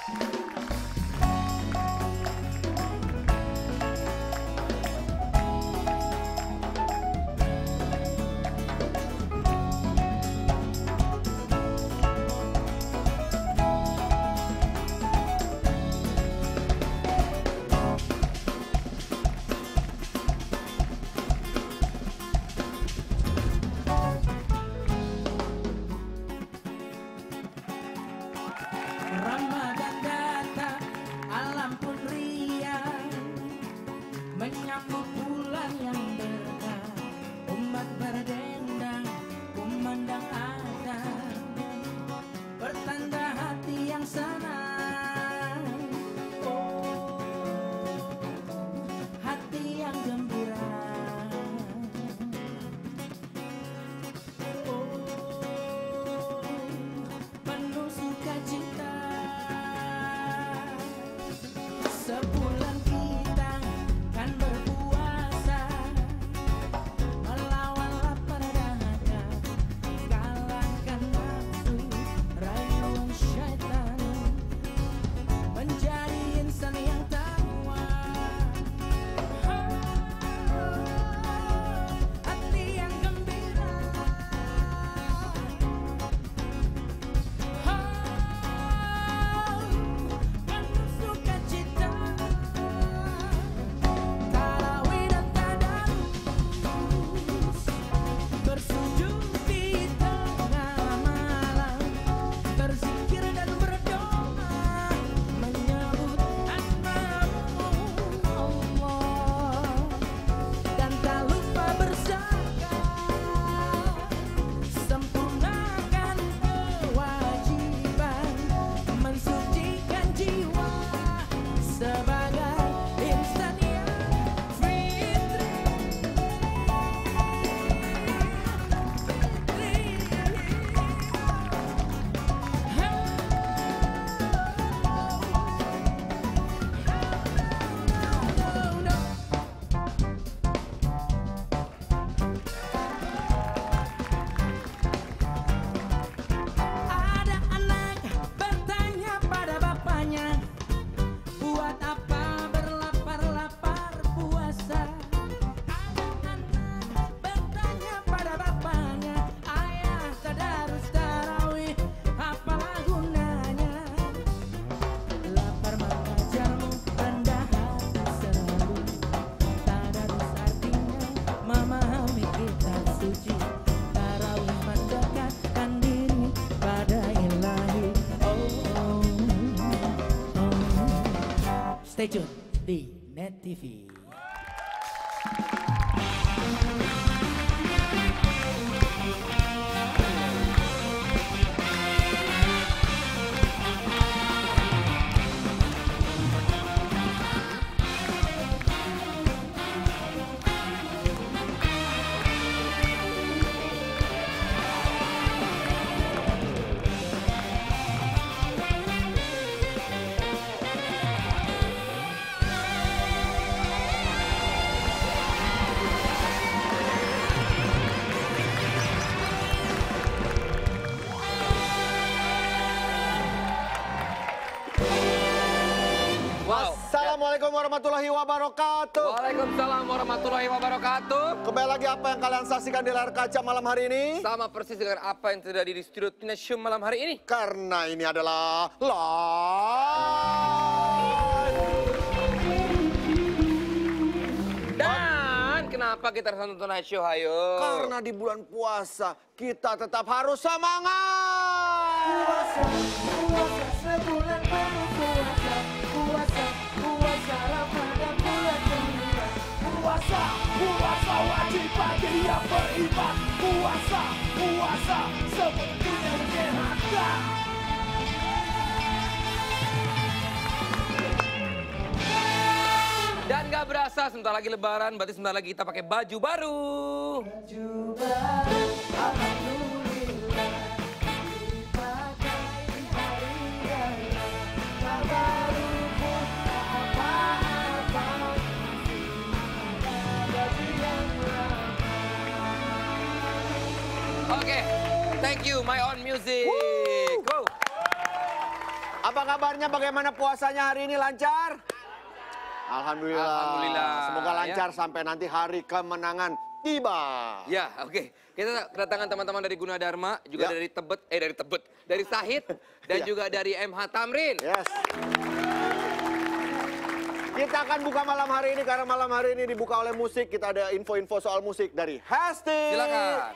Ramadan datang, alam pun riang, menyambut bulan yang berkah. Umat berdendang, kumandang adhan, pertanda hati yang senang. Oh, hati yang gembira. Oh, penuh sukacita. Sebulan kita kan berpuasa, melawan lapar dahaga, kalahkan nafsu, rayuan syaitan, menjadi insan yang takwa. Hati yang gembira. Penuh sukacita. Tarawih dan tadarus, bersujud di tengah malam, berzikir dan berdoa, menyebut nama-Mu Allah, dan tak lupa berzakat, sempurnakan kewajiban, mensucikan jiwa sebagai insan yang fitri. Ada anak bertanya pada bapaknya, buat apa berlapar-lapar puasa? Ada anak bertanya pada bapaknya, ayah tadarus tarawih apalah gunanya? Lapar mengajarmu rendah hati selalu, tadarus artinya memahami kitab suci, tarawih mendekatkan diri pada ilahi. Stay tune di Net TV. Assalamualaikum warahmatullahi wabarakatuh. Waalaikumsalam warahmatullahi wabarakatuh. Kembali lagi apa yang kalian saksikan di layar kaca malam hari ini? Sama persis dengan apa yang terjadi di studio Tina Show malam hari ini. Karena ini adalah live. Dan kenapa kita harus nonton Tonight Show, ayo? Karena di bulan puasa kita tetap harus semangat. Puasa, puasa sebulan penuh puasa, puasa, puasa Ramadan bulan gembira. Puasa, puasa wajib bagi yang beriman. Puasa, puasa sebetulnya menyehatkan. Dan gak berasa sebentar lagi lebaran, berarti sebentar lagi kita pakai baju baru. Baju baru, alhamdulillah, dipakai hari raya. Baru pun tak apa-apa, ada baju yang Oke, thank you, my own music. Go. Apa Apa kabarnya? Bagaimana puasanya hari ini? Lancar? Alhamdulillah. Alhamdulillah. Semoga lancar sampai nanti hari kemenangan tiba. Ya, oke. Kita kedatangan teman-teman dari Gunadarma, juga Ya. dari Sahid, dan Ya. juga dari MH Tamrin. Yes. Kita akan buka malam hari ini karena malam hari ini dibuka oleh musik. Kita ada info-info soal musik dari Hesti. Silakan.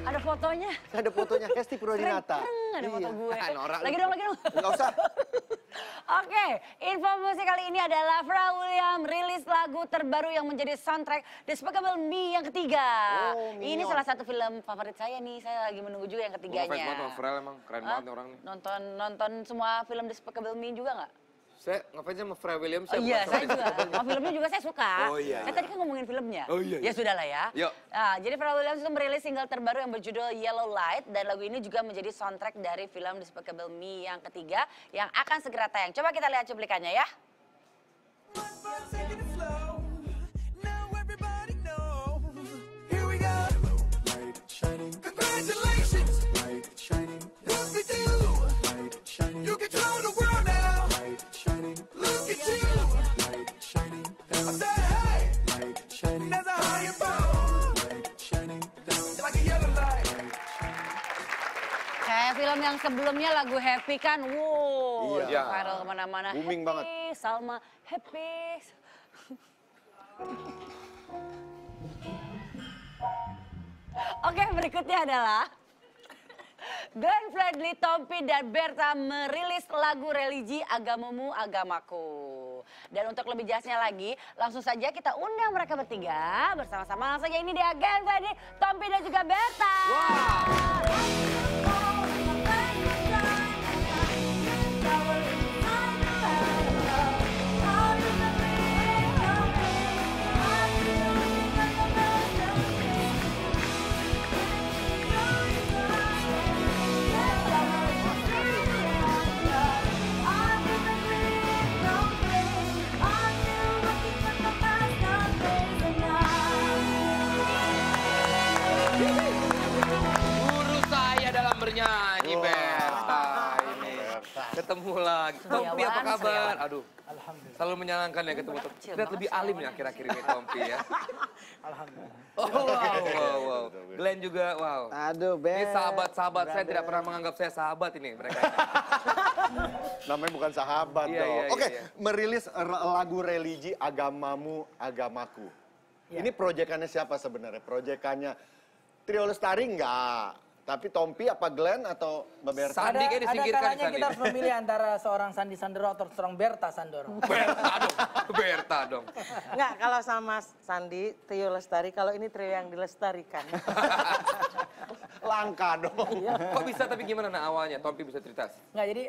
Ada fotonya. Ada fotonya Hesti Purwadinata. Keren, ada foto gue. Norak Lagi lu. dong, lagi dong. Enggak usah. Oke, info musik kali ini adalah Pharrell Williams rilis lagu terbaru yang menjadi soundtrack Despicable Me yang ketiga. Oh, Ini Minion. salah satu film favorit saya nih. Saya lagi menunggu juga yang Gue ngefans ketiganya. banget sama Pharrell emang, keren banget nih orang nih. Nonton semua film Despicable Me juga nggak? Saya ngefans sama Pharrell Williams. Oh, iya, saya juga. Sama filmnya juga saya suka. Oh, iya. Saya tadi kan ngomongin filmnya. Oh, iya, Ya iya. sudah lah ya. Yuk. Nah, jadi Pharrell Williams itu merilis single terbaru yang berjudul Yellow Light. Dan lagu ini juga menjadi soundtrack dari film Despicable Me yang ketiga yang akan segera tayang. Coba kita lihat cuplikannya ya. Taking it slow. Now everybody know. Here we go. Light shining, Congratulations. light shining, What we do. light shining, You control the world now. light shining, Look at you. light shining I down, said, hey, light shining, there's a higher power. light shining down. Like a yellow light. Kayak film yang sebelumnya lagu Happy kan, wow, Iya. viral kemana-mana. Booming Happy, banget. Salma, Happy. Oke, berikutnya adalah Glenn Fredly, Tompi, dan Berta merilis lagu religi Agamamu Agamaku. Dan untuk lebih jelasnya lagi, langsung saja kita undang mereka bertiga bersama-sama. Langsung saja ini dia Glenn Fredly, Tompi, dan juga Berta. Guru saya dalam bernyanyi, Wah, Berta ini. Berta. Ketemu lagi. Tompi apa Setiawan, kabar? setiawan. Aduh, selalu menyenangkan ya ketemu Tompi. Kecil Lihat banget lebih sih alim Setiawan. ya akhir-akhir ini Tompi ya. Alhamdulillah. Oh, wow. Glenn juga, wow. Aduh, Ini sahabat-sahabat saya tidak pernah menganggap saya sahabat ini mereka. Namanya bukan sahabat Iya, dong. iya, Oke, iya. merilis lagu religi Agamamu Agamaku. Ini proyekannya siapa sebenarnya? Proyekannya Trio Lestari enggak? Tapi Tompi apa Glenn atau Mbak Berta? Sandi kayak Ada disingkirkan kalanya Sandi. kita harus memilih antara seorang Sandi Sandoro atau seorang Berta Sandoro. Berta dong, Berta dong. Enggak, kalau sama Sandi, Trio Lestari, kalau ini trio yang dilestarikan. Langka dong. Kok bisa tapi gimana nah awalnya? Tompi bisa cerita. Nggak, jadi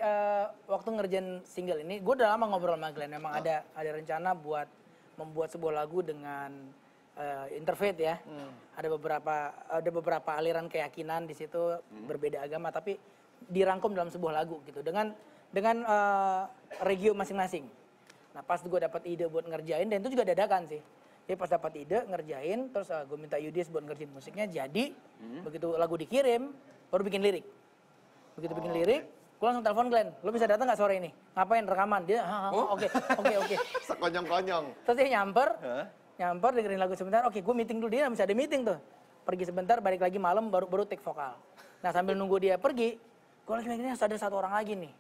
waktu ngerjain single ini, gue udah lama ngobrol sama Glenn. Memang ada rencana buat membuat sebuah lagu dengan interfaith ya. Ada beberapa aliran keyakinan di situ, berbeda agama, tapi dirangkum dalam sebuah lagu gitu dengan regio masing-masing. Nah pas gue dapat ide buat ngerjain, dan itu juga dadakan sih. Jadi pas dapat ide ngerjain, terus gue minta Yudis buat ngerjain musiknya, jadi begitu lagu dikirim, baru bikin lirik. Begitu bikin lirik, gue langsung telepon Glenn, lo bisa datang nggak sore ini? Ngapain rekaman? Dia, oke. Sekonyong-konyong. Terus dia nyamper dengerin lagu sebentar, oke gue meeting dulu, dia bisa ada meeting tuh. Pergi sebentar, balik lagi malam baru take vokal. Nah sambil nunggu dia pergi, gue lagi mikirnya harus ada satu orang lagi nih.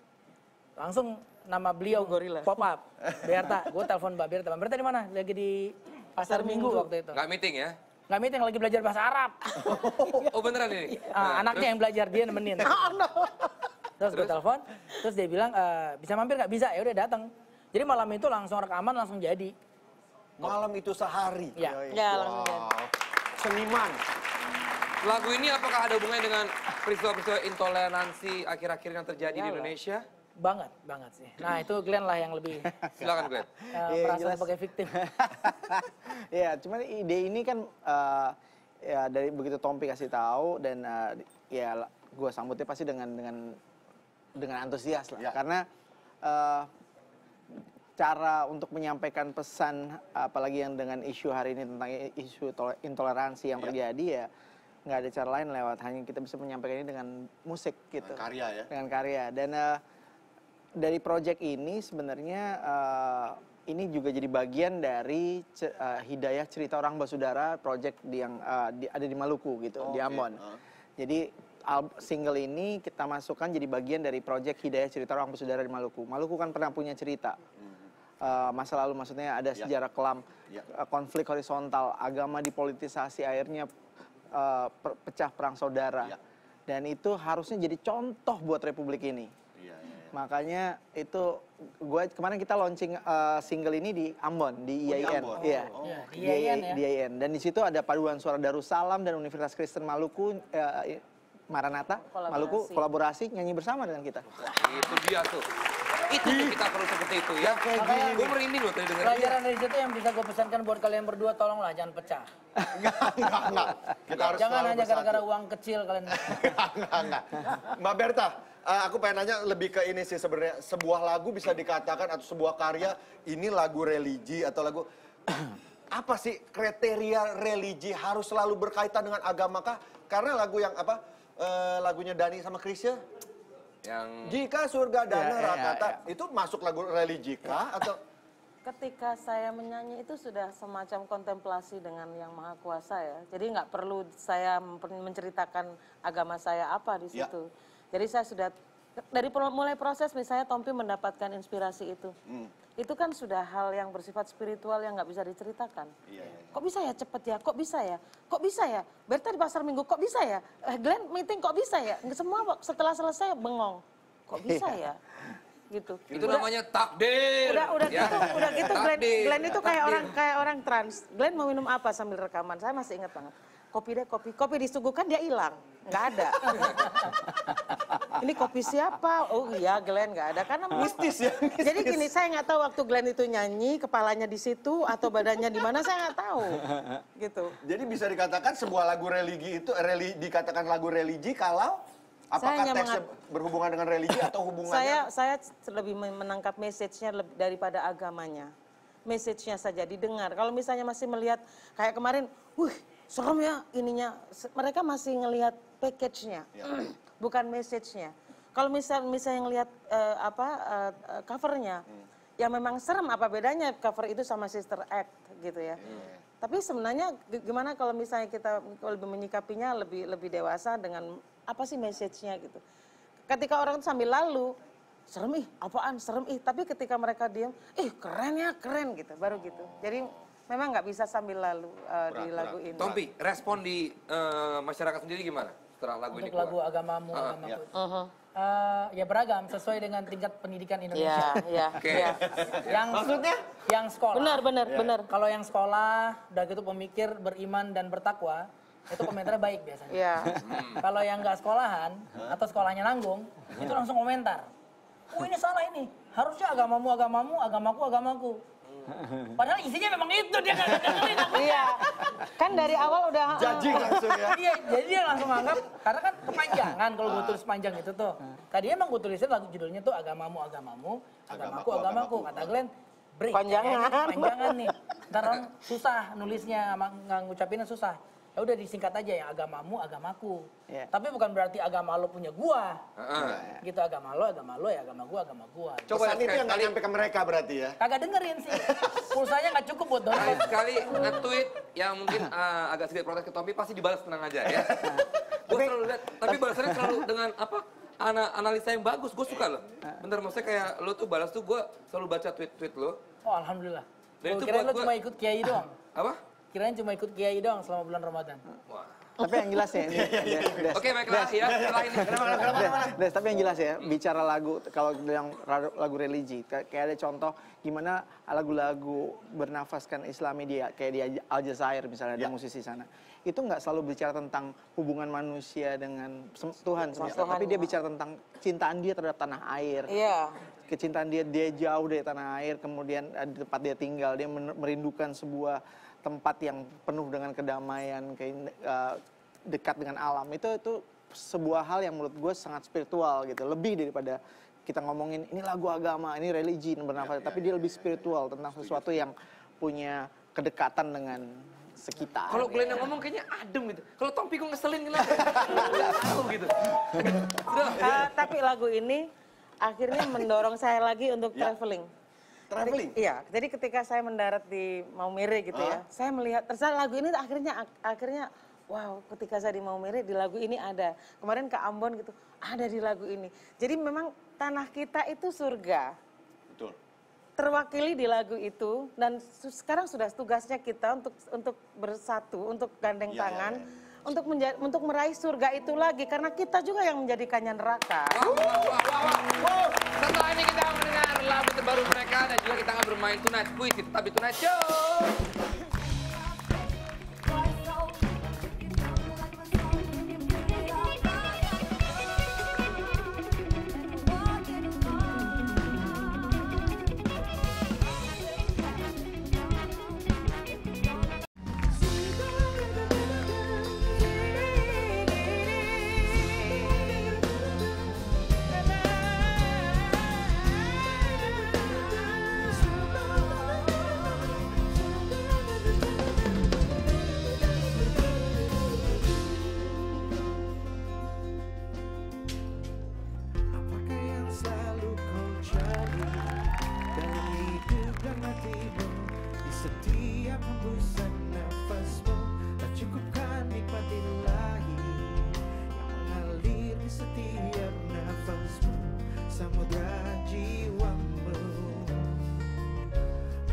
Langsung nama beliau pop up, Berta. Gue telepon Mbak Berta. Mbak Berta di mana? Lagi di Pasar Minggu waktu itu. Nggak meeting ya? Nggak meeting, lagi belajar bahasa Arab. Oh beneran ini? Anaknya yang belajar, dia nemenin. Terus gue telepon, terus dia bilang, bisa mampir nggak? Bisa, ya udah datang. Jadi malam itu langsung rekaman, langsung jadi. Malam itu sehari. Ya. Ya, langsung jadi. Seniman. Lagu ini apakah ada hubungannya dengan peristiwa-peristiwa intoleransi akhir-akhir yang terjadi di Indonesia? Banget sih. Nah itu Glenn lah yang lebih Silakan Glenn. merasa jelas. sebagai victim. Ya, cuman ide ini kan ya dari begitu Tompi kasih tahu dan ya gue sambutnya pasti dengan antusias lah. Ya. Karena cara untuk menyampaikan pesan apalagi yang dengan isu hari ini tentang isu intoleransi yang terjadi ya nggak ada cara lain lewat hanya kita bisa menyampaikan ini dengan musik gitu. Dengan karya ya? Dengan karya. Dan dari project ini sebenarnya ini juga jadi bagian dari Hidayah Cerita Orang Basudara project yang ada di Maluku gitu, di Ambon. Jadi single ini kita masukkan jadi bagian dari project Hidayah Cerita Orang Basudara di Maluku. Maluku kan pernah punya cerita. Masa lalu maksudnya ada sejarah kelam, konflik horizontal, agama dipolitisasi, akhirnya pecah perang saudara. Dan itu harusnya jadi contoh buat Republik ini. Makanya itu kemarin kita launching single ini di Ambon, di IAIN. Iya. Di IAIN ya. Di IAIN. Dan di situ ada paduan suara Darussalam dan Universitas Kristen Maluku, Maranatha, Maluku kolaborasi nyanyi bersama dengan kita. Itu dia tuh. Itu tuh kita perlu seperti itu ya. Gue merinding loh tadi dengerin. Pelajaran dari situ yang bisa gue pesankan buat kalian berdua, tolonglah jangan pecah. Enggak. Kita harus Jangan selalu hanya bersatu. gara-gara uang kecil kalian. Enggak. Mbak Berta, aku pengen nanya lebih ke ini sih sebenarnya. Sebuah lagu bisa dikatakan atau sebuah karya ini lagu religi atau lagu apa sih kriteria religi harus selalu berkaitan dengan agama kah? Karena lagu yang lagunya Dani sama Chrisye Yang jika surga dan neraka itu masuk lagu religi kah atau Ketika saya menyanyi itu sudah semacam kontemplasi dengan Yang Maha Kuasa ya. Jadi nggak perlu saya menceritakan agama saya apa di situ. Jadi saya sudah dari mulai proses misalnya Tompi mendapatkan inspirasi itu. Itu kan sudah hal yang bersifat spiritual yang nggak bisa diceritakan. Kok bisa ya cepet ya? Kok bisa ya? Kok bisa ya? Berta di pasar Minggu kok bisa ya? Glenn meeting kok bisa ya? Semua setelah selesai bengong. Kok bisa ya? Gitu. itu namanya takdir. Udah ya. gitu Takdir. Glenn itu kayak Takdir. orang trans. Glenn mau minum apa sambil rekaman? Saya masih ingat banget. Kopi deh, kopi. Kopi disuguhkan dia hilang. Nggak ada. Ini kopi siapa? Oh iya Glenn nggak ada. Karena mistis ya. Jadi gini, saya nggak tahu waktu Glenn itu nyanyi, kepalanya di situ atau badannya di mana, saya nggak tahu. Gitu. jadi bisa dikatakan sebuah lagu religi itu dikatakan lagu religi kalau apakah hanya teksnya berhubungan dengan religi atau hubungannya Saya lebih menangkap message-nya daripada agamanya. Message-nya saja didengar. Kalau misalnya masih melihat kayak kemarin, serem ya ininya. Mereka masih ngelihat package-nya, bukan message-nya. Kalau misalnya ngelihat cover-nya, ya memang serem. Apa bedanya cover itu sama Sister Act gitu ya? Tapi sebenarnya gimana kalau misalnya kita lebih menyikapinya lebih dewasa dengan apa sih message-nya gitu. Ketika orang sambil lalu, serem apaan, serem tapi ketika mereka diam, keren ya, keren gitu, baru gitu. Jadi memang nggak bisa sambil lalu di lagu ini. Tompi, respon di masyarakat sendiri gimana setelah lagu ini Untuk lagu keluar? agamamu, agamaku. Ya beragam, sesuai dengan tingkat pendidikan Indonesia. Oke. Yang maksudnya? Yang sekolah. Benar. Kalau yang sekolah, udah gitu pemikir, beriman dan bertakwa, itu komentarnya baik biasanya. Iya. Kalau yang nggak sekolahan atau sekolahnya nanggung, itu langsung komentar. Ini salah ini. Harusnya agamamu, agamamu, agamaku, agamaku. Padahal isinya memang itu, dia nggak dengerin. Iya. Kan dari awal udah judging langsung ya Iya, jadi dia langsung anggap, karena kan kepanjangan kalau gue tulis panjang itu tuh. Tadinya emang gue tulisin lagu judulnya tuh agamamu, agamamu, agamaku, agamaku. Kata Glenn, break. Panjangan nih. Ntar orang susah nulisnya, nggak ngucapinnya susah. Ya udah disingkat aja ya, agamamu, agamaku. Tapi bukan berarti agama lo punya gua. Gitu, agama lo, ya agama gua. coba itu yang nggak nyampe ke mereka berarti ya Kagak dengerin sih. Pulsanya nggak cukup buat download. Sekali nge-tweet yang mungkin agak sedikit protes ke Tompi pasti dibalas tenang aja ya. Gue selalu lihat, tapi balasannya selalu dengan analisa yang bagus. Gue suka loh. Bener, maksudnya kayak lo tuh balas tuh gue selalu baca tweet lo. Oh alhamdulillah. Dan itu Kirain buat lo cuma ikut kiai doang. Apa? Kirain cuma ikut kiai doang selama bulan Ramadan. Wah. Tapi yang jelas ya, Des. Oke, baiklah ya. Setelah ini. Des, tapi yang jelas ya, bicara lagu, kalau yang lagu religi, kayak ada contoh gimana lagu-lagu bernafaskan Islami dia, kayak di Aljazair misalnya, ada musisi sana. Itu nggak selalu bicara tentang hubungan manusia dengan Tuhan semesta, tapi dia bicara tentang cintaan dia terhadap tanah air. Iya. Kecintaan dia jauh dari tanah air, kemudian di tempat dia tinggal, dia merindukan sebuah tempat yang penuh dengan kedamaian, dekat dengan alam. Itu sebuah hal yang menurut gue sangat spiritual gitu, lebih daripada kita ngomongin ini lagu agama, ini religi bernafas, tapi dia lebih spiritual tentang sesuatu yang punya kedekatan dengan sekitar. Kalau Glenn yang ngomong kayaknya adem gitu. Kalau Tompi kok ngeselin kenapa? Nggak tahu gitu. Tapi lagu ini akhirnya mendorong saya lagi untuk traveling. Traveling? Iya, jadi ketika saya mendarat di Maumere gitu ya, saya melihat ternyata lagu ini akhirnya wow, ketika saya di Maumere di lagu ini ada. Kemarin ke Ambon gitu, ada di lagu ini. Jadi memang tanah kita itu surga. Betul. Terwakili di lagu itu dan sekarang sudah tugasnya kita untuk bersatu, untuk gandeng tangan, untuk meraih surga itu lagi karena kita juga yang menjadikannya neraka. Wow. Setelah ini kita akan mendengar lagu terbaru mereka dan juga kita akan bermain Tonight Quiz di Tetap di Tonight Show. Apakah yang selalu kau cari dalam hidup dan matimu? Di setiap hembusan nafasmu, tak cukupkan nikmati ilahi yang mengalir di setiap nafasmu. Samudra jiwamu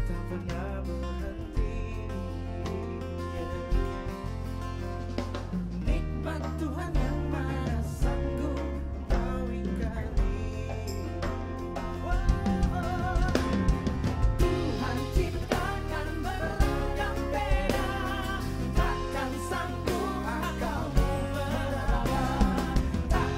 tak pernah berhenti. Nikmat Tuhan yang mana sanggup kau ingkari. Tuhan ciptakan beragam beda, takkan sanggup akal meraba. Tak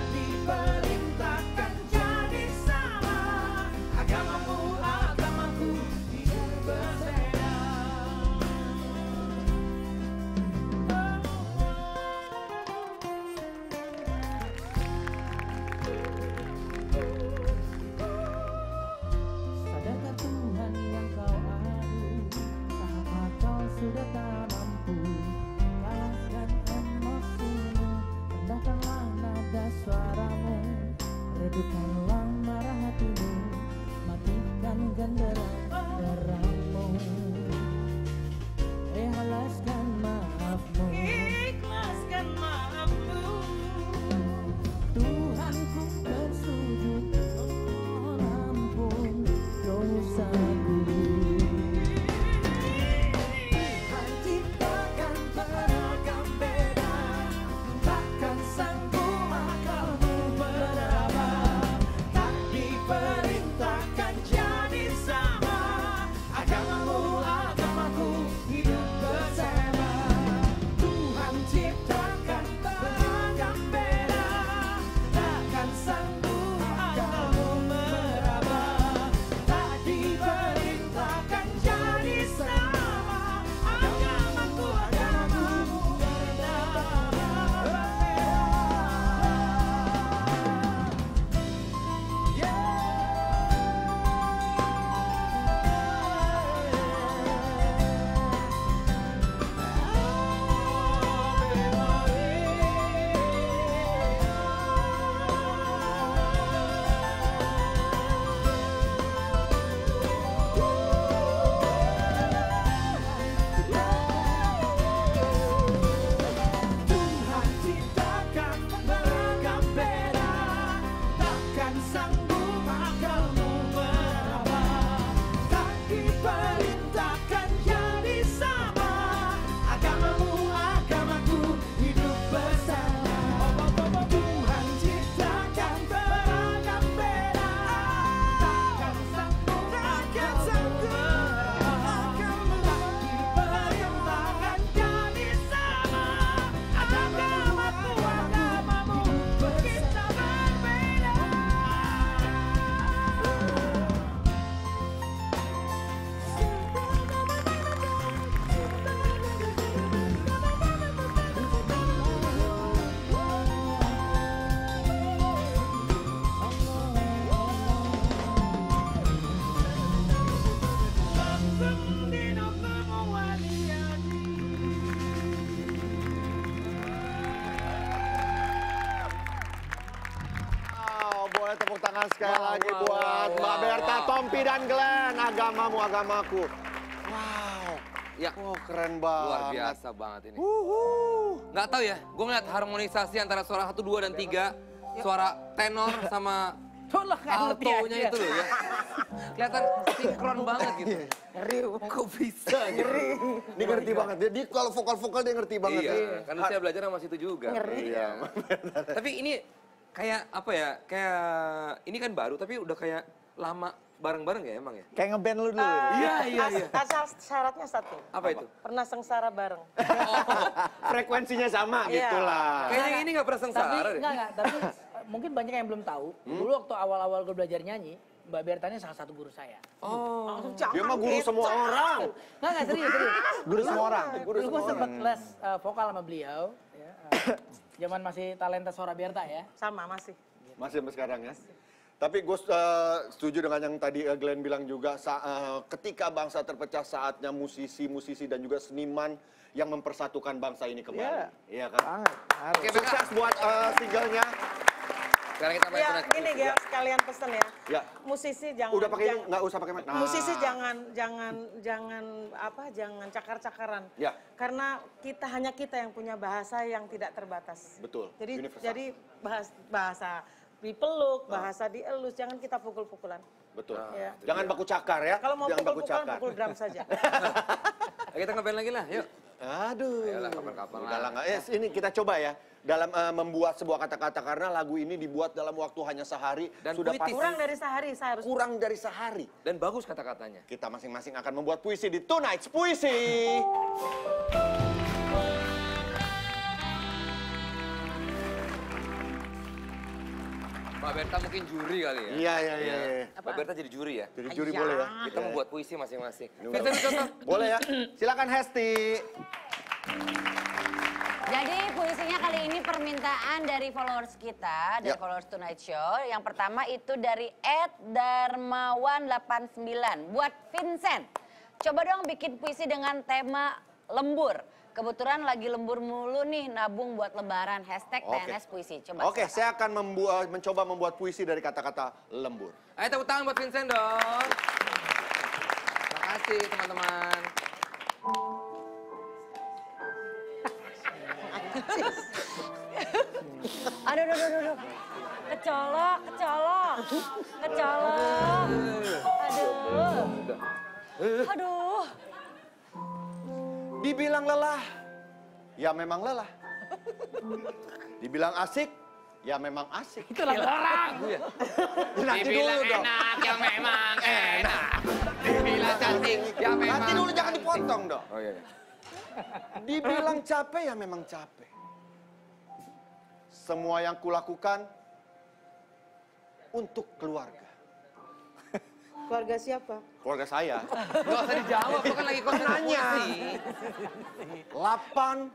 tepuk tangan sekali lagi buat Mbak Berta, Tompi dan Glenn. Agamamu, agamaku. Wow. Ya. Oh, keren banget. Luar biasa banget ini. Nggak tahu ya, gue ngeliat harmonisasi antara suara 1, 2, dan 3. Suara tenor sama altonya itu loh ya. Kelihatan sinkron banget gitu. Ngeri. Kok bisa gitu? Dia ngerti banget. Dia kalau vokal-vokal dia ngerti banget. Iya, karena saya belajar sama situ juga. Iya. Tapi ini kayak apa ya, kayak ini kan baru tapi udah kayak lama bareng-bareng ya emang ya? Kayak ngeband lu dulu. Iya, iya, iya. Asal syaratnya satu. Apa itu? Pernah sengsara bareng. Frekuensinya sama Iya. gitulah. Kayaknya ini nggak pernah Tapi sengsara deh. enggak, tapi mungkin banyak yang belum tahu. Dulu waktu awal-awal gue belajar nyanyi, Mbak Berta ini salah satu guru saya. Oh. Dia mah guru semua orang. Enggak, serius. Guru semua orang. Dulu gue sempat les vokal sama beliau. Ya, zaman masih talenta suara Berta ya. Sama masih. Masih sampai sekarang ya. Tapi gue setuju dengan yang tadi Glenn bilang juga, ketika bangsa terpecah saatnya musisi-musisi dan juga seniman yang mempersatukan bangsa ini kembali. Iya kan? Banget. Harus. Oke, Beka. Sukses buat singlenya. Sekarang kita main Ya tonight. gini ya, sekalian pesen ya. Ya. Musisi jangan. Udah pakai ini, jangan- nggak usah pakai mic. Nah. Musisi jangan cakar-cakaran. Ya. Karena hanya kita yang punya bahasa yang tidak terbatas. Betul, Jadi universal. bahasa dipeluk, bahasa dielus, jangan kita pukul-pukulan. Betul. Ya. Jangan baku cakar ya. Kalau mau Jangan baku pukul-pukulan, cakar. pukul drum saja. Kita ngeband lagi lah, yuk. Aduh. Ayolah, kapan-kapan Udah lah. lah, ini kita coba ya. Dalam membuat sebuah kata-kata, karena lagu ini dibuat dalam waktu hanya sehari. Dan sudah puitis. pasti Kurang dari sehari, saya harus. kurang dari sehari. Dan bagus kata-katanya. Kita masing-masing akan membuat puisi di Tonight's Puisi. Mbak Berta mungkin juri kali ya? Iya, iya, iya. Mbak Berta jadi juri ya? Jadi juri boleh ya? Kita membuat puisi masing-masing. Ini Vincent contoh. Boleh ya? Silakan Hesti. Jadi puisinya kali ini permintaan dari followers kita, dari Ya. followers Tonight Show. Yang pertama itu dari @darmawan89 buat Vincent. Coba dong bikin puisi dengan tema lembur. Kebetulan lagi lembur mulu nih, nabung buat lebaran. Hashtag Oke. TNS Puisi. Coba Oke, silakan. saya akan mencoba membuat puisi dari kata-kata lembur. Ayo tepuk tangan buat Vincent dong. Terima kasih teman-teman. Aduh. Kecolok. Aduh. Dibilang lelah, ya memang lelah. Dibilang asik, ya memang asik. Itu lagu orang. Nanti dulu dong. ya memang enak. Dibilang cantik, ya memang. Nanti dulu jangan dipotong dong. Oh iya. Dibilang capek, ya memang capek. Semua yang kulakukan untuk keluarga. Keluarga siapa? Keluarga saya. Gak usah dijawab, lu kan lagi konsentrasi. 8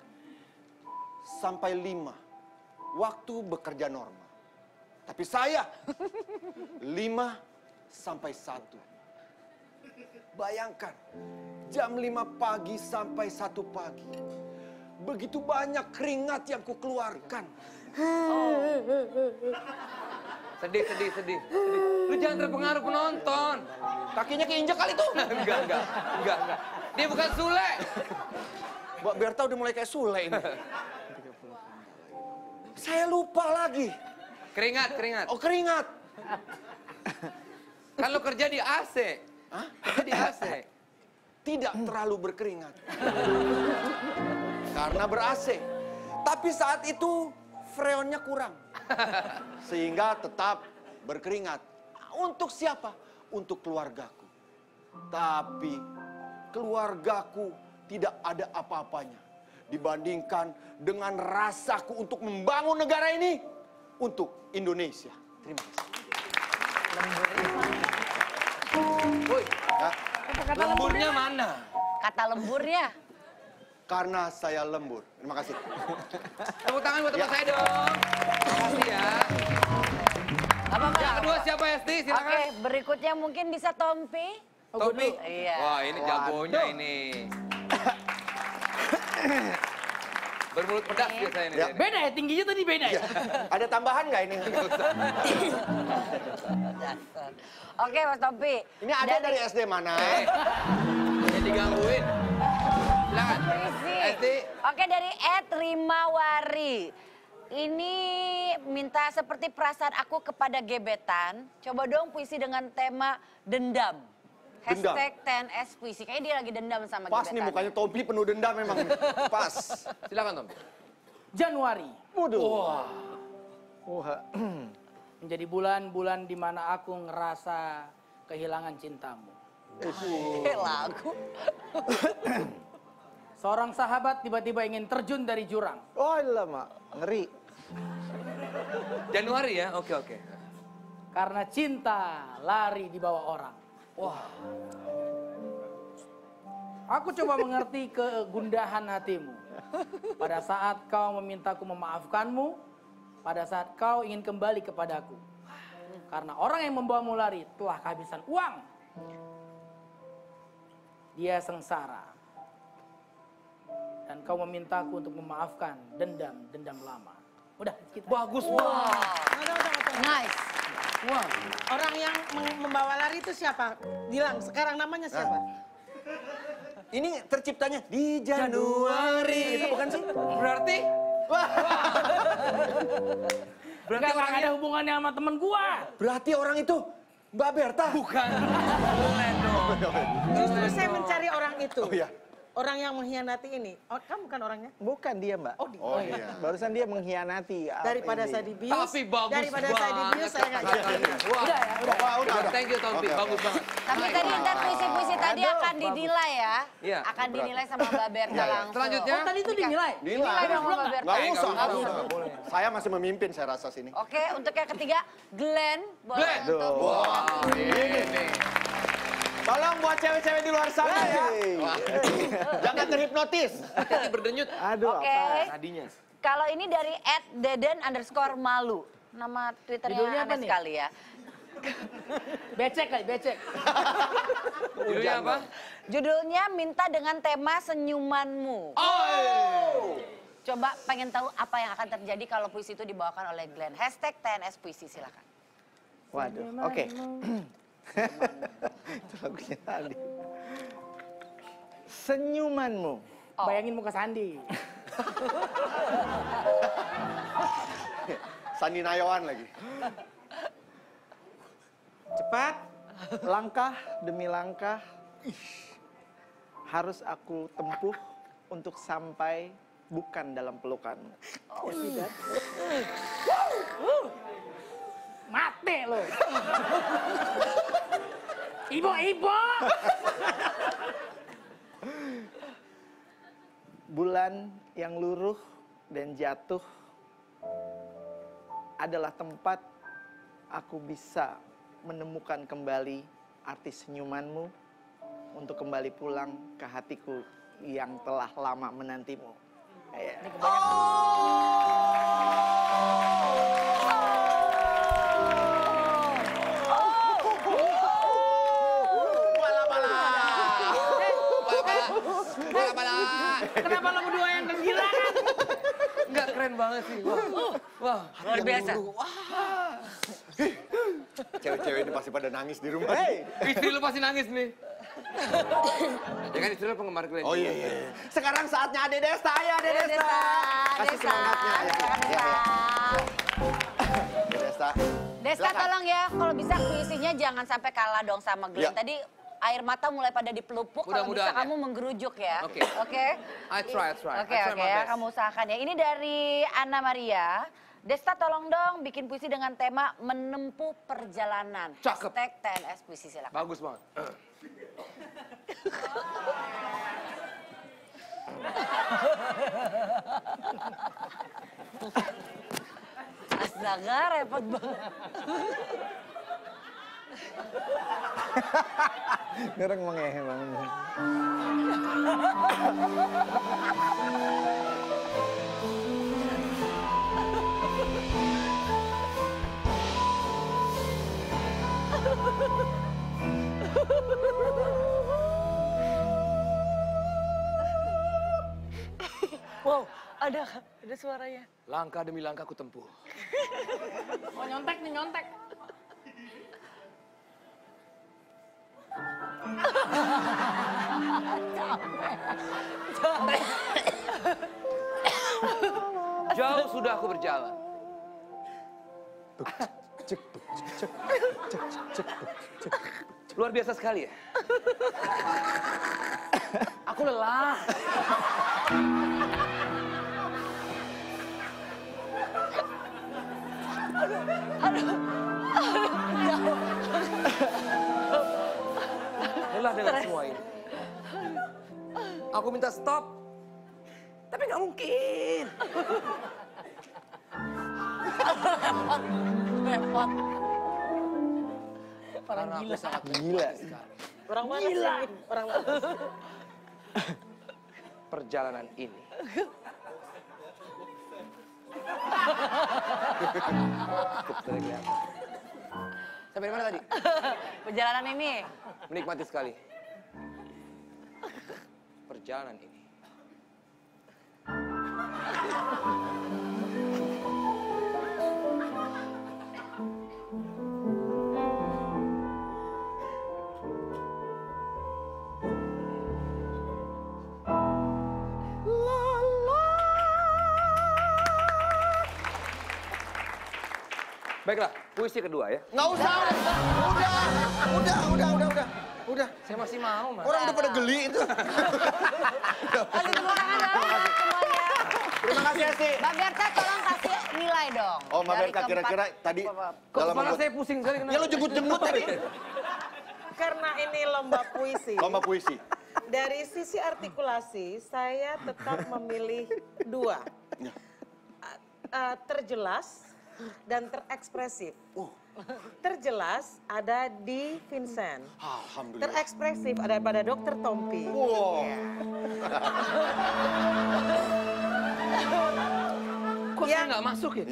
sampai 5 waktu bekerja normal. Tapi saya 5 sampai 1. Bayangkan, jam 5 pagi sampai 1 pagi. Begitu banyak keringat yang kukeluarkan. Sedih. Lu jangan terpengaruh penonton. Kakinya keinjak kali tuh. Enggak. Dia bukan Sule. Mbak Berta udah mulai kayak Sule ini. Saya lupa lagi. Keringat. Oh, keringat. Kan lu kerja di AC. Hah? Kerja di AC. Tidak terlalu berkeringat. Karena ber-AC. Tapi saat itu freonnya kurang. Sehingga tetap berkeringat. Untuk siapa? Untuk keluargaku. Tapi keluargaku tidak ada apa-apanya dibandingkan dengan rasaku untuk membangun negara ini untuk Indonesia. Terima kasih. Woi, Ya, lemburnya mana? Kata lemburnya. karena saya lembur. Terima kasih. Tepuk tangan buat teman saya dong. Terima kasih ya. Yang kedua siapa Hesti? Silakan. Oke, berikutnya mungkin bisa Tompi. Tompi. Iya. Wah, ini jagonya ini. Bermulut pedas biasanya nih. Ya. dia. Beda ya, tingginya tadi beda ya? Ada tambahan nggak ini? Dasar. Oke Mas Tompi. Ini ada dari SD mana? Jangan digangguin. Silakan. Puisi. SD. Oke dari @rimawari. Ini minta seperti perasaan aku kepada gebetan. Coba dong puisi dengan tema dendam. Dendam. Hashtag TNS puisi. Kayaknya dia lagi dendam sama Pas nih gebetan. mukanya Tompi penuh dendam memang. Pas. Silakan Tom. Januari. Waduh. Wah. Menjadi bulan-bulan di mana aku ngerasa kehilangan cintamu. Lagu. Seorang sahabat tiba-tiba ingin terjun dari jurang. Oh lama, ngeri. Januari ya? Oke. Karena cinta lari di bawah orang. Wah. Aku coba mengerti kegundahan hatimu. Pada saat kau memintaku memaafkanmu, pada saat kau ingin kembali kepadaku. Karena orang yang membawamu lari telah kehabisan uang. Dia sengsara. Dan kau memintaku untuk memaafkan dendam lama. Udah, kita. Bagus banget. Nice. Wah. Orang yang membawa lari itu siapa? Dilang, sekarang namanya siapa? Ini terciptanya di Januari. Itu bukan sih? Berarti? Berarti Enggak orangnya ada hubungannya sama temen gua. Berarti orang itu Mbak Berta. bukan. Bukan dong. Justru saya mencari orang itu. Oh iya. Orang yang mengkhianati ini. Oh, kamu bukan orangnya? Bukan dia, Mbak. Oh, Oh iya. Barusan dia mengkhianati. Daripada saya dibius. Tapi bagus Daripada saya banget dibius, saya nggak jadi. Wah. Udah ya, udah. Udah. Thank you Tompi, Oke, bagus oke. banget. Tapi tadi ntar puisi-puisi tadi akan dinilai ya. Iya. Akan dinilai sama Mbak Berta Iya, iya. langsung. Selanjutnya? Oh, tadi itu dinilai? Dinilai dong sama Mbak Berta. Nggak usah, nggak nggak usah. Saya masih memimpin saya rasa sini. Oke, untuk yang ketiga, Glenn. Boleh Glenn. untuk Wah, ini. Tolong buat cewek-cewek di luar sana ya. Jangan terhipnotis. Hati berdenyut. Aduh, Oke. apa? Tadinya. Kalau ini dari @deden_malu. Nama Twitternya Judulnya apa aneh nih? sekali ya. Becek kali, becek. Judulnya apa? Judulnya minta dengan tema senyumanmu. Oh. Coba pengen tahu apa yang akan terjadi kalau puisi itu dibawakan oleh Glenn. Hashtag TNS puisi silakan. Waduh, oke. Itu lagunya tadi. Senyumanmu. Oh. Bayangin muka Sandi. Sandi Nayawan lagi. Cepat, langkah demi langkah harus aku tempuh untuk sampai bukan dalam pelukanmu. Mati lo. Ibu. Bulan yang luruh dan jatuh adalah tempat aku bisa menemukan kembali arti senyumanmu untuk kembali pulang ke hatiku yang telah lama menantimu. Ya. Kenapa lo berdua yang kegilaan? Enggak, keren banget sih. Wah. Luar biasa. Cewek-cewek ini pasti pada nangis di rumah. Istri lu pasti nangis nih. Ya kan istri lu penggemar Glenn. Oh iya. Sekarang saatnya Ade Desta. Ayo Ade Desta. Kasih semangatnya. Ya. Ade Desta. Desta Silakan. tolong ya, kalau bisa puisinya jangan sampai kalah dong sama Glenn. Ya. Tadi air mata mulai pada dipelupuk, kalau bisa Mudah-mudahan ya. kamu menggerujuk ya. Oke. Oke? I try. Oke, I try my ya, best. kamu usahakan ya. Ini dari Anna Maria. Desta tolong dong bikin puisi dengan tema menempuh perjalanan. Cakep. Hashtag TNS puisi silakan. Bagus banget. Astaga, repot banget. Ngereng mengehe banget. Wow, Ada suaranya. Langkah demi langkah ku tempuh. Oh nyontek nih, nyontek. Jauh sudah aku berjalan. Luar biasa sekali ya. Aku lelah. Lelah dengan semua ini. Aku minta stop, tapi nggak mungkin. Repot. Karena aku sangat Gila. sekali. Orang mana sih? Orang mana? Perjalanan ini. Cukup kelihatan. Sampai mana tadi? Perjalanan ini. Menikmati sekali. Perjalanan ini. Baiklah, puisi kedua ya. Nggak usah. Udah. Saya masih mau, Mas. Orang udah pada geli itu. Kasih tepuk tangan dong semuanya. Terima kasih, Esti. Mbak Berta tolong kasih nilai dong. Oh, Mbak Dari Berta kira-kira tadi Kok dalam kepala membuat... saya pusing sekali kenapa? Ya lu jemput-jemput tadi. Karena ini lomba puisi. Lomba puisi. Dari sisi artikulasi, saya tetap memilih 2. Terjelas dan terekspresif. Terjelas ada di Vincent. Alhamdulillah. Terekspresif ada pada Dr. Tompi. Wow. Kok saya nggak masuk ya?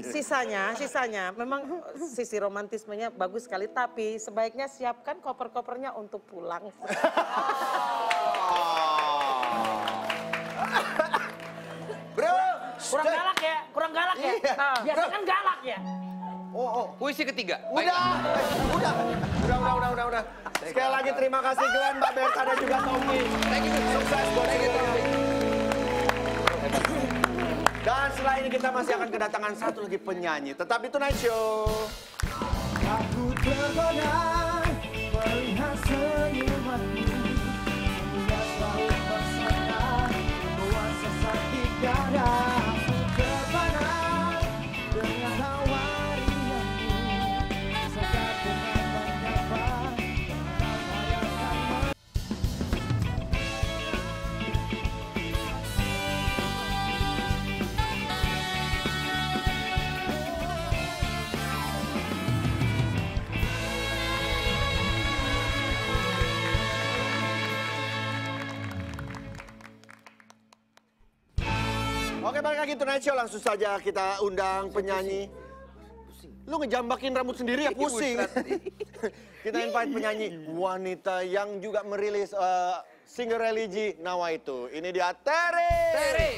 Sisanya memang sisi romantismenya bagus sekali, tapi sebaiknya siapkan koper-kopernya untuk pulang. Bro, Kurang galak ya, kurang galak ya. Biasa kan galak ya. Puisi ketiga. Udah. Sekali lagi terima kasih Glenn, Mbak Berta dan juga Tommy. Sukses buat Tommy. Dan setelah ini kita masih akan kedatangan satu lagi penyanyi. Tetap di Tonight Show. Aku tergoda melihat senyumanmu. Hingga selalu bersama membawa sesak di dada. Aku terpana dengan hawa riangmu. Sadar dengan mengapa kau bayangkan. Oke, balik lagi Tonight Show. Langsung saja kita undang penyanyi. Lu ngejambakin rambut sendiri ya pusing. Kita invite penyanyi wanita yang juga merilis single religi Nawa itu. Ini dia Terry. Terry.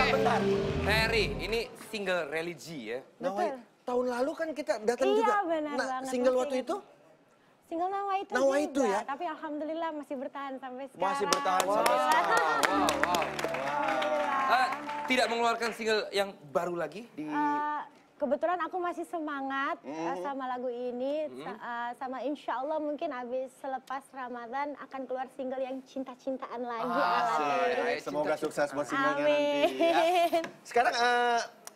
Bentar. Terry, ini single religi ya. Nawa, tahun lalu kan kita datang Iya, juga. benar Nah, banget, single masih waktu ingat. itu? Single Nawa itu Nawa juga, itu ya? tapi alhamdulillah masih bertahan sampai sekarang. Masih bertahan sampai sekarang. Wow. Tidak mengeluarkan single yang baru lagi di... Kebetulan aku masih semangat sama lagu ini, sama insya Allah mungkin habis selepas Ramadan akan keluar single yang cinta-cintaan lagi. Semoga sukses buat singlenya Amin. nanti. Ya. Sekarang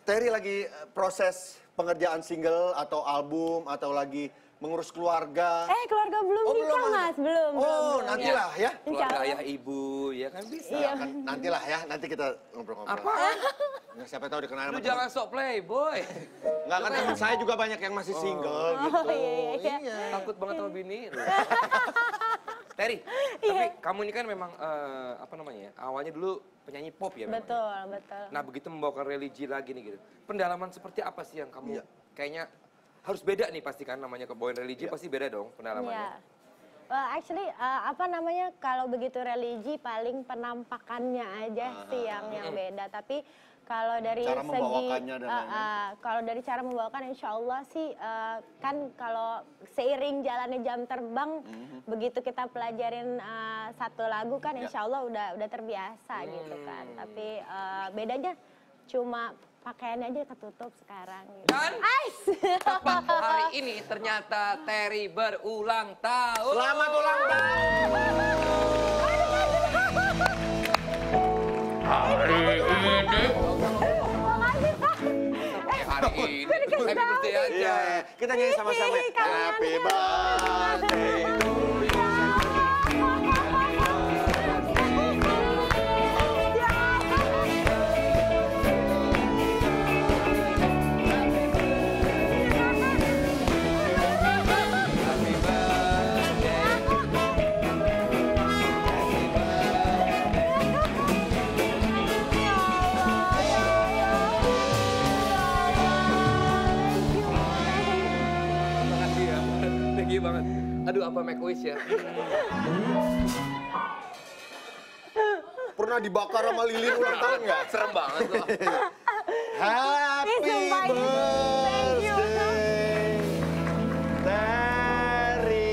Terry lagi proses pengerjaan single atau album atau lagi mengurus keluarga. Keluarga belum Oh, nikah belum, Mas, belum. Oh, belum. nantilah ya. Insya Keluarga Allah. ayah ibu, ya kan bisa. Iya. Nantilah ya, nanti kita ngobrol-ngobrol. Apa? Nah, siapa tahu dikenal Lu sama jangan sok playboy. Enggak kan teman saya juga banyak yang masih single gitu. iya. Iya. Takut banget sama bini. lu. Terry, tapi kamu ini kan memang apa namanya ya? Awalnya dulu penyanyi pop ya memang. Betul, betul. Nah, begitu membawakan religi lagi nih gitu. Pendalaman seperti apa sih yang kamu kayaknya harus beda nih pasti kan namanya kebawain religi pasti beda dong pendalamannya. Iya. Well, actually apa namanya kalau begitu religi paling penampakannya aja sih yang beda. Tapi kalau dari Cara segi membawakannya dan kalau dari cara membawakan insya Allah sih kan kalau seiring jalannya jam terbang begitu kita pelajarin satu lagu kan insya Allah udah terbiasa gitu kan. Tapi bedanya cuma pakaiannya aja ketutup sekarang gitu. Dan tepat hari ini ternyata Terry berulang tahun. Selamat ulang tahun. Hari ini. Makasih Pak. Hari ini. Happy birthday aja. Iya, kita nyanyi sama-sama. Happy birthday to you. Makasih ya. Thank you banget. Aduh, apa make wish ya? Pernah dibakar sama lilin ulang tahun nggak? Serem banget loh. Happy sumpah ini. Thank you. birthday, Terry.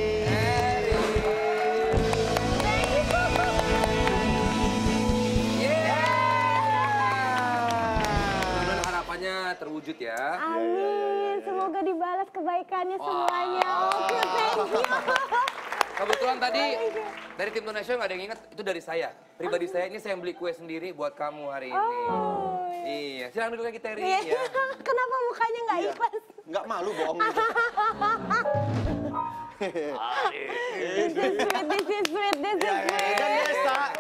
Mudah-mudahan harapannya terwujud ya. Amin. Semoga dibalas kebaikannya semuanya. Oke, thank you. Kebetulan tadi dari tim Indonesia nggak ada yang ingat, itu dari saya. Pribadi saya, ini saya yang beli kue sendiri buat kamu hari ini. Iya, silakan duduk lagi Terry ya. Kenapa mukanya nggak ikhlas? Nggak malu bohong gitu. This is sweet. Dan Desta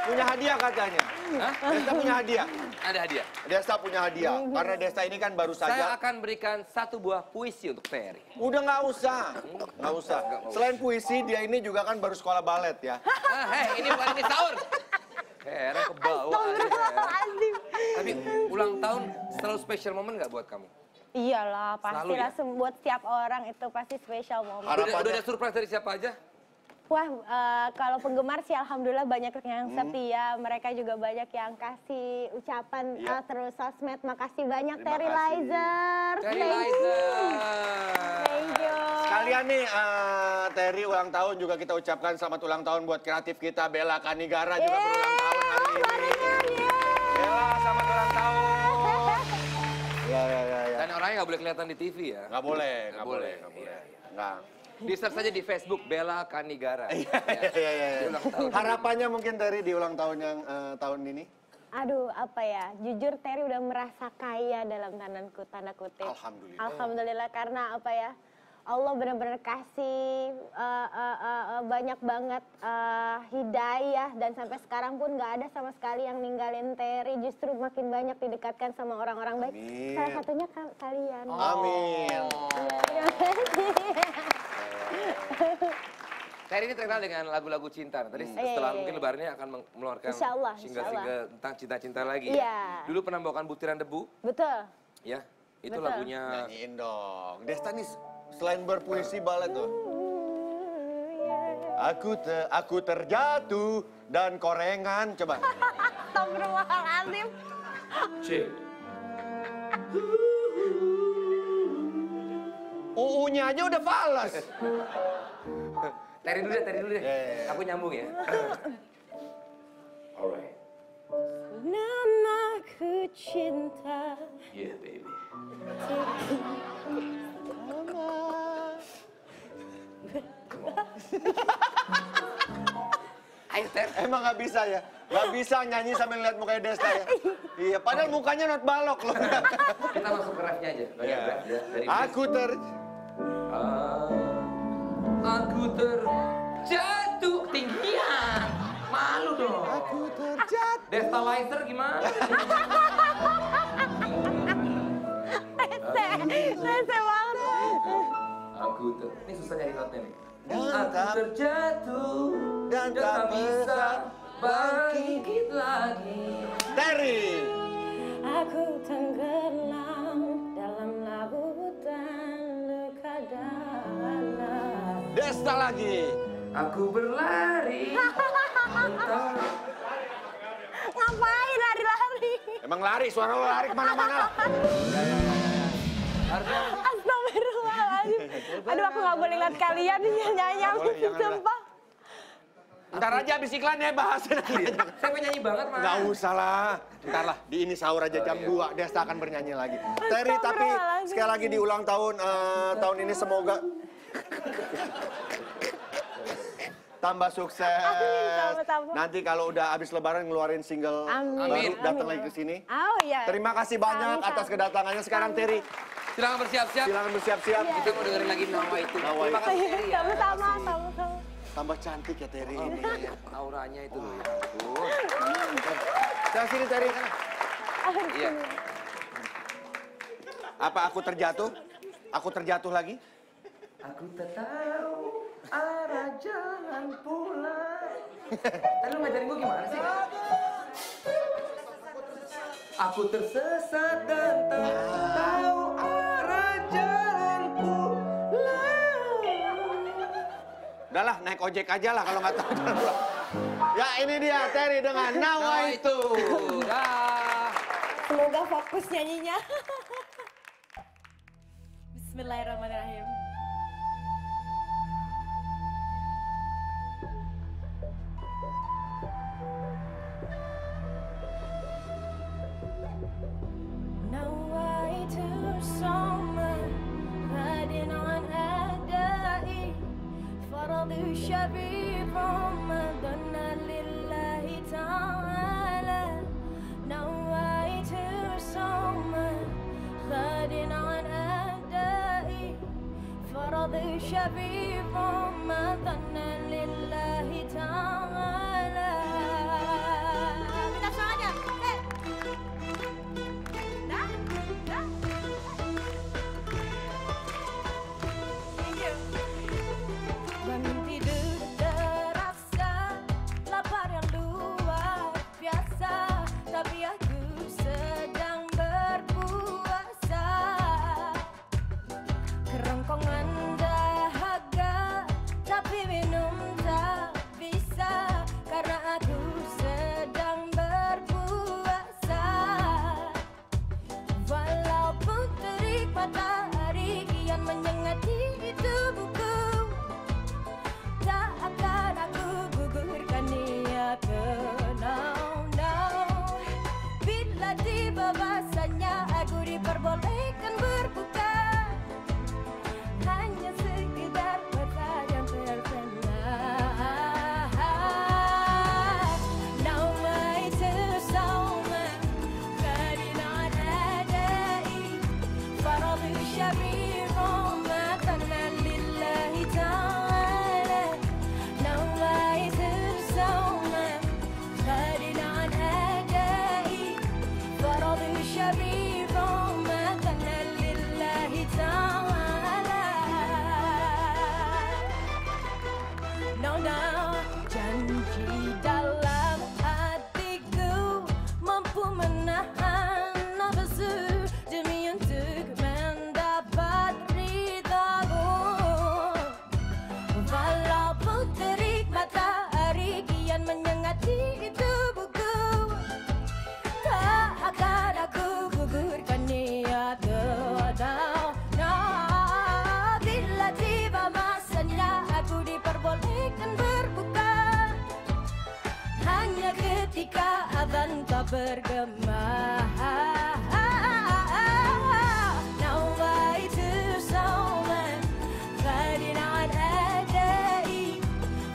punya hadiah katanya. Hah? Desta punya hadiah. Ada hadiah. Desta punya hadiah. Karena Desta ini kan baru Saya saja. akan berikan satu buah puisi untuk Terry. Udah nggak usah. Nggak usah. Selain puisi, dia ini juga kan baru sekolah balet ya. Ini bukan ini sahur. Heran ke bawah aja. Astagfirullahaladzim. Tapi ulang tahun selalu special moment nggak buat kamu? Iyalah, Selalu pastilah ya? buat setiap orang itu pasti spesial momen. Udah ada surprise dari siapa aja? Wah, kalau penggemar sih alhamdulillah banyak yang setia. Mereka juga banyak yang kasih ucapan terus sosmed. Makasih banyak Terima Terry kasih. Lizer. Terry Thank you. Lizer. Thank you. Sekalian nih, Terry ulang tahun juga kita ucapkan selamat ulang tahun buat kreatif kita. Bella Kanigara juga berulang tahun hari ini. Bella, selamat ulang tahun. Ya. Dan orangnya nggak boleh kelihatan di TV ya? Nggak boleh. Iya. Nggak. Di-search saja di Facebook Bella Kanigara. Iya. Di ulang tahun. Harapannya mungkin Terry di ulang tahun yang tahun ini? Aduh, apa ya? Jujur Terry udah merasa kaya dalam tanda kutip. Alhamdulillah. Alhamdulillah karena apa ya? Allah benar-benar kasih banyak banget hidayah dan sampai sekarang pun nggak ada sama sekali yang ninggalin Terry. Justru makin banyak didekatkan sama orang-orang baik. Amin. Salah satunya kalian. Amin. Iya, terima kasih. Terry ini terkenal dengan lagu-lagu cinta. Tadi Iya, setelah iya, mungkin iya. lebarannya akan mengeluarkan Insya Allah, single-single tentang cinta-cinta lagi. Iya. Dulu pernah bawakan Butiran Debu, Betul. ya. Itu Betul. lagunya. Nyanyiin dong. Desta nih selain berpuisi balet tuh. Aku terjatuh dan korengan. Coba. Astagfirullahaladzim. Cik. UU-nya aja udah falas. Terry dulu deh. Yeah. Aku nyambung ya. Alright. Namaku cinta. Yeah, baby. Ayo, Ter. Emang nggak bisa ya? Nggak bisa nyanyi sambil lihat mukanya Desta ya? Iya, padahal mukanya not balok loh. Kita masuk ke rapnya aja. Iya. Dari Aku terjatuh tinggian. Malu dong. Aku terjatuh. Desta Lizer gimana? Rese banget. Ini susah nyari notnya nih. Aku terjatuh dan tak bisa bangkit lagi. Terry. Aku tenggelam dalam lautan luka dalam. Desta lagi. Aku berlari. Ngapain lari-lari? Emang lari, suara lo lari kemana-mana lah. Astagfirullahaladzim. Aduh, aku nggak boleh lihat kalian nyanyi Nggak boleh, jangan sumpah. Ntar aja abis iklan ya bahasin. Saya penyanyi banget, Mas. Nggak usah lah. Ntar lah, di ini sahur aja jam 2, Desta akan bernyanyi lagi. Terry, tapi sekali lagi di ulang tahun, tahun ini semoga tambah sukses. Tambah. Nanti kalau udah abis lebaran ngeluarin single Amin. baru, datang lagi ke sini. Oh iya. Terima kasih banyak Sama-sama. atas kedatangannya. Sekarang Terry, Silakan bersiap-siap. silakan bersiap-siap. Kita mau dengerin lagi Nawa itu. Nawa Terima itu. kasih, Terry, ya. Sama-sama, sama-sama. Tambah cantik ya Terry ini. Auranya itu loh ya. Ampun. Saya sini Terry. Iya. Apa aku terjatuh? Aku terjatuh lagi? Aku tak tahu arah jalan pulang. Tadi lu ngajarin gue gimana sih? Aku tersesat dan tak tahu arah jalan pulang. Udahlah, naik ojek aja lah kalau nggak tahu. Ya ini dia Terry dengan Nawa itu. Dah. Semoga fokus nyanyinya. Bismillahirrahmanirrahim. نويت الصوم غدا عن أدائي فرض شبيب رمضان لله تعالى نويت الصوم غدا عن أدائي فرض شبيب رمضان لله تعالى minta suaranya bangun tidur terasa lapar yang luar biasa tapi aku sedang berpuasa kerongkongan dahaga tapi minum tak bisa karena aku sedang berpuasa walaupun terik matahari kian menyengati tubuhku tak akan aku gugurkan niatku no no bila tiba masanya aku diperbolehkan berbuka hanya sekedar mata yang tersenang nawaitu sawman qadinan adai faradu syabir rahmatan lillahi ta'ala nawaitu sawman qadinan adai faradu syabir rahmatan lillahi ta'ala no no janji dalam hatiku mampu menahan nafsu demi untuk mendapat ridhamu walaupun terik matahari kian menyengati tubuhku tak akan aku gugurkan niatku no no bila tiba masanya aku diperbolehkan berbuka hanya ketika adzan tak bergema nawaitu sawman qadinan adai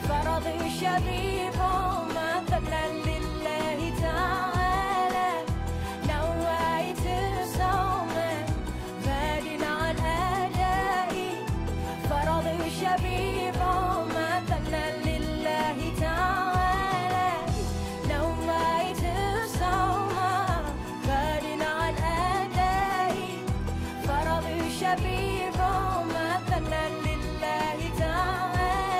faradu syabib rahmatan lillahi ta'ala nawaitu sawman qadinan adai faradu syabib rahmatan lillahi ta'ala nawaitu sawman qadinan adai faradu syabib rahmatan lillahi ta'ala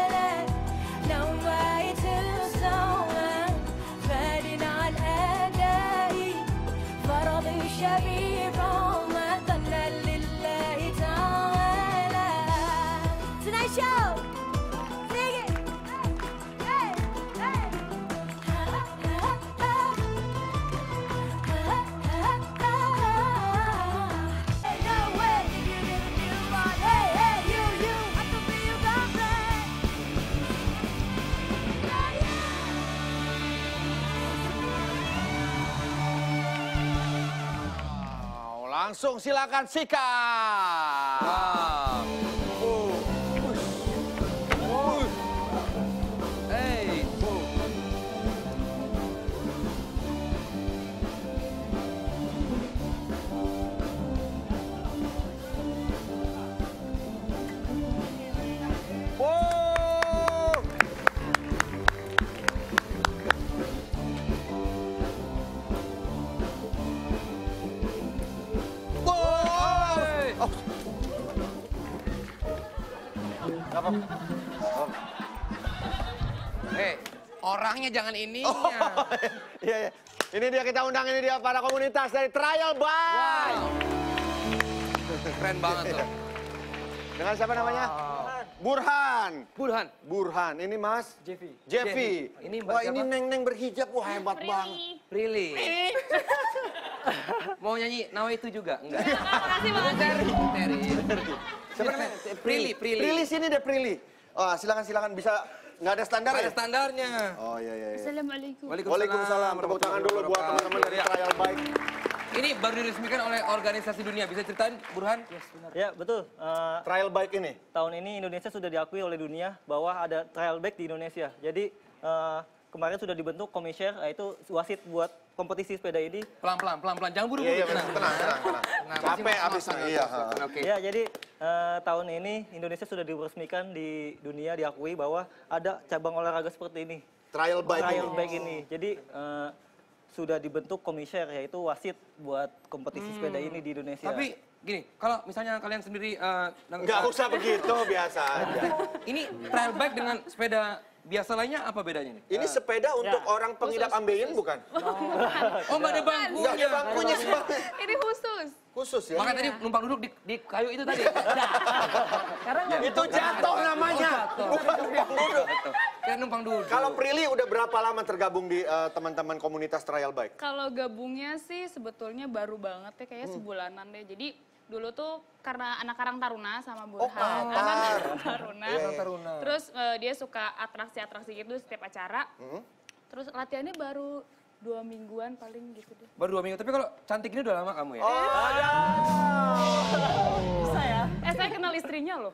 Langsung silakan sikat. Wow. Hey. Wow. Wow. Oh. Gak apa-apa. Orangnya jangan ininya. Iya, iya. Ini dia kita undang, ini dia para komunitas dari Trial Bike. Wow. Keren banget tuh. Dengan siapa namanya? Burhan. Burhan. Burhan. Ini Mas? Jeffy. Jeffy. Ini Mbak Wah, siapa? ini neng-neng berhijab. Wah, hebat banget. Prilly. Mau nyanyi Nawa itu juga? Enggak. Makasih banget. Terry. Siapa namanya? Prilly. Prilly sini deh, Prilly. Oh, silakan bisa. Nggak ada standar Ada ya? standarnya. Oh, iya, iya. Assalamualaikum. Waalaikumsalam. Tepuk tangan dulu buat teman-teman dari Trial Bike. Ini baru diresmikan oleh organisasi dunia. Bisa ceritain, Burhan? Ya, betul. Trial Bike ini? Tahun ini Indonesia sudah diakui oleh dunia bahwa ada trial bike di Indonesia. Jadi kemarin sudah dibentuk Komishare, yaitu wasit buat kompetisi sepeda ini. Pelan-pelan. Jangan buru-buru. Iya, tenang. Capek abisnya. Iya. Oke. Ya, jadi tahun ini Indonesia sudah diresmikan di dunia, diakui bahwa ada cabang olahraga seperti ini. Trial Bike Trial ini? bike ini. Jadi sudah dibentuk Komishare, yaitu wasit buat kompetisi sepeda ini di Indonesia. Tapi gini, kalau misalnya kalian sendiri... Nggak usah begitu, biasa aja. Ini trial bike dengan sepeda biasa lainnya apa bedanya nih? Ini sepeda untuk orang pengidap ambeien bukan? Oh, nggak ada bangkunya. Nggak ada bangkunya soalnya. Ini khusus. Khusus ya? Makanya tadi numpang duduk di kayu itu tadi. Itu jatuh namanya. Bukan numpang duduk. Kayak numpang duduk. Kalau Prilly udah berapa lama tergabung di teman-teman komunitas Trial Bike? Kalau gabungnya sih sebetulnya baru banget ya, kayaknya sebulanan deh. Jadi dulu tuh karena anak Karang Taruna sama Burhan. Karang. Karang Taruna. Taruna. Terus dia suka atraksi-atraksi gitu setiap acara. Terus latihannya baru 2 mingguan paling gitu deh. Baru 2 minggu, tapi kalau cantik ini udah lama kamu ya? Bisa ya? Saya kenal istrinya loh.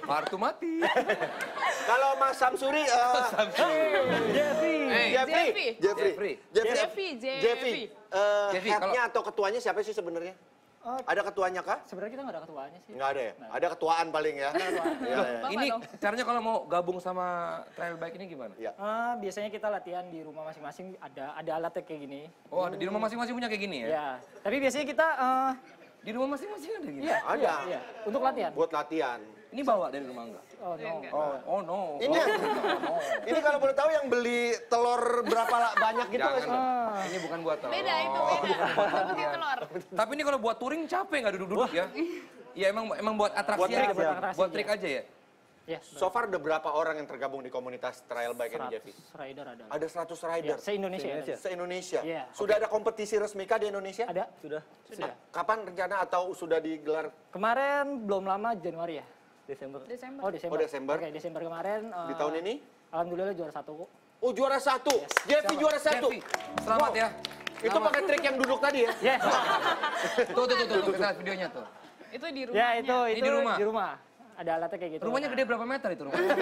Kartu mati. Kalau Mas Samsuri, Jeffy. Jeffy, headnya atau ketuanya siapa sih sebenarnya? Ada ketuanya kah? Sebenarnya kita nggak ada ketuanya sih. Nggak ada ya? Ada ketuaan paling ya? Iya, iya. Ini caranya kalau mau gabung sama trial bike ini gimana? Iya. Biasanya kita latihan di rumah masing-masing, ada alatnya kayak gini. Oh, ada di rumah masing-masing punya kayak gini ya? Ya, tapi biasanya kita Di rumah masing-masing ada gini? iya, Ada. iya, untuk latihan. Buat latihan. Ini bawa dari rumah enggak? Oh no. Oh no. Ini kalau boleh tahu yang beli telur berapa banyak gitu nggak sih? Jangan. Ini bukan buat telur. Beda itu, beda. Putih telur. Tapi ini kalau buat touring capek nggak duduk-duduk ya? Ya emang buat atraksi Buat trik, aja. Buat trik aja ya? Ya, So far udah berapa orang yang tergabung di komunitas Trial Bike ini, Jeffy? 100 rider ada. Ada 100 rider. Ya, se-Indonesia. ada. Se-Indonesia. Iya. Sudah ada kompetisi resmi kah di Indonesia? Ada, sudah. Kapan rencana atau sudah digelar? Kemarin belum lama Januari ya? Desember. Desember. Oh, Desember. Oh, Desember. Oke, Desember kemarin. Di tahun ini? Alhamdulillah juara 1 kok. Oh, juara 1. Jeffy juara 1. Jeffy, selamat ya. Itu pakai trik yang duduk tadi ya? Yes. Tuh, kita lihat videonya tuh. Itu di rumahnya. Ya, itu Ini di rumah? Di rumah. Ada alatnya kayak gitu. Rumahnya gede berapa meter itu rumahnya?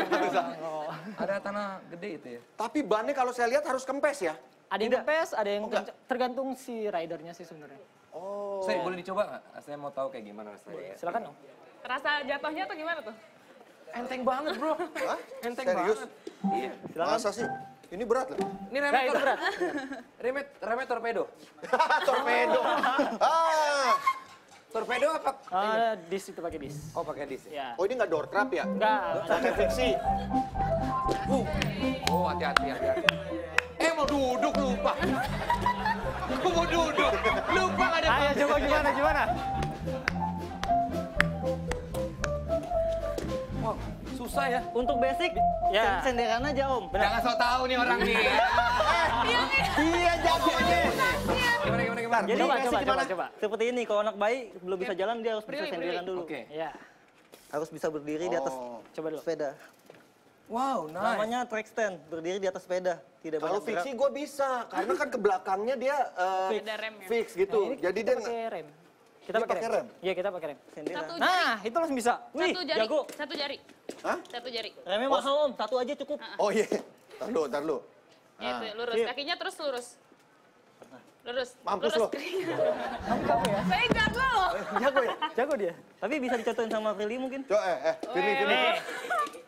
Ada tanah gede itu ya? Tapi bannya kalau saya lihat harus kempes ya? Ada yang kempes, ada yang tergantung si ridernya sih sebenarnya. Oh. Saya boleh dicoba nggak? Saya mau tahu kayak gimana rasanya. Silakan dong. Rasa jatuhnya tuh gimana tuh? Enteng banget bro. Hah? Enteng Serius? banget. Iya. Masa sih? Ini berat loh. Ini Nah, remet itu berat. remet torpedo. Torpedo. Torpedo apa? Dis itu pakai dis. Oh pakai disc. Ya. Oh, ini nggak door trap ya? Enggak. Pakai fiksi. Oh hati-hati. Mau duduk lupa. Aku mau duduk. Lupa nggak ada. Ayo coba gimana? Wow, susah ya. Untuk basic, Ya. senderan aja om. Jangan so tau nih orang nih. Iya, jagonya. Gimana? Jadi Coba. seperti ini, kalau anak bayi belum bisa jalan dia harus bisa senderan dulu. Oke. Ya. Harus bisa berdiri di atas Coba dulu. sepeda. Wow, nice. Namanya track stand, berdiri di atas sepeda. tidak Kalau banyak fix gerak. sih gue bisa, karena kan ke belakangnya dia Ada rem ya? fix gitu. Nah, ini Jadi kita dia pakai rem. Dia pakai rem? Iya, kita pakai rem. Sendiri. Satu jari. Nah, itu langsung bisa. Wih, Satu jari. jago. Satu jari. Hah? Satu jari. Remnya mahal om, satu aja cukup. Oh iya, tar lu. Ya, itu lurus. Sip. Kakinya terus lurus. Lurus. Mampus lurus. lo. Kamu jago ya? Saya jago loh. Jago ya? Jago dia. Tapi bisa dicontohin sama Prilly mungkin. Coba Firly. Nih,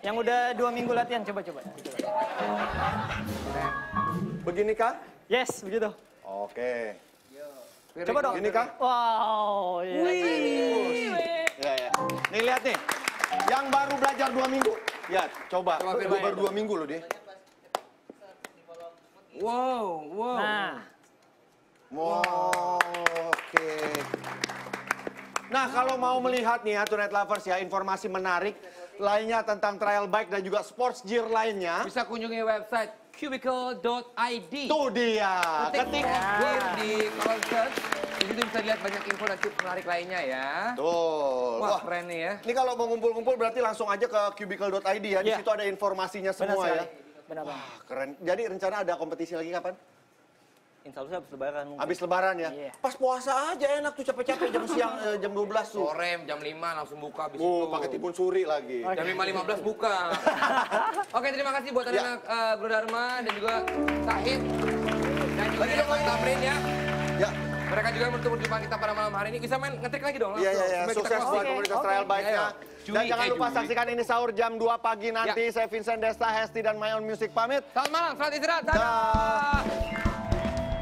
yang udah 2 minggu latihan, coba. Begini kah? Yes, begitu. Oke. Coba dong. Gini kah? Wow, Ya. Nih lihat nih. Yang baru belajar 2 minggu. Lihat, coba. Coba, Firly. Gua baru 2 minggu loh dia. Wow. Nah, Oke. Nah, kalau mau melihat nih ya, Tonight Lovers ya, informasi menarik lainnya tentang trial bike dan juga sports gear lainnya. Bisa kunjungi website cubicle.id. Tuh dia. Ketik Ketik. gear di kolom search. Di situ bisa lihat banyak info dan tips menarik lainnya ya. Tuh. Wah, keren nih ya. Ini kalau mau ngumpul-ngumpul berarti langsung aja ke cubicle.id ya. Di Iya. situ ada informasinya benar semua sekali. ya. Benar banget. Wah, keren. Jadi rencana ada kompetisi lagi kapan? Insya Allah habis lebaran mungkin. Habis lebaran ya. Iya. Pas puasa aja enak tuh capek-capek jam siang jam 12 tuh. Sore jam 5 langsung buka habis Oh, itu. pakai timun suri lagi. Jam 5.15 buka. Oke, terima kasih buat anak-anak Bro Dharma dan juga Sahid. Dan juga Bang Tamrin ya. Ya. Mereka juga bertemu jumpa kita pada malam hari ini. Bisa main ngetik lagi dong. Iya. Sampai kita Sukses closing. buat komunitas trial bike-nya. Ayo. Dan jangan lupa Juli. saksikan ini sahur jam 2 pagi nanti. Saya Vincent Desta, Hesti dan My Own Music pamit. Selamat malam, selamat istirahat. Dadah. Dah.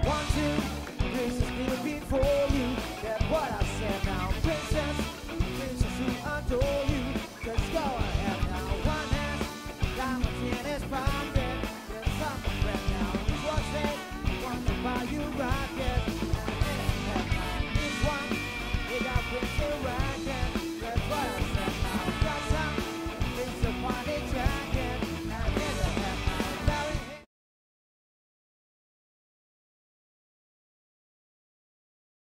1, 2, this is gonna be for you. That's what I said now, princess, princess who adore you. Just go ahead now, one hand, diamonds in his pocket.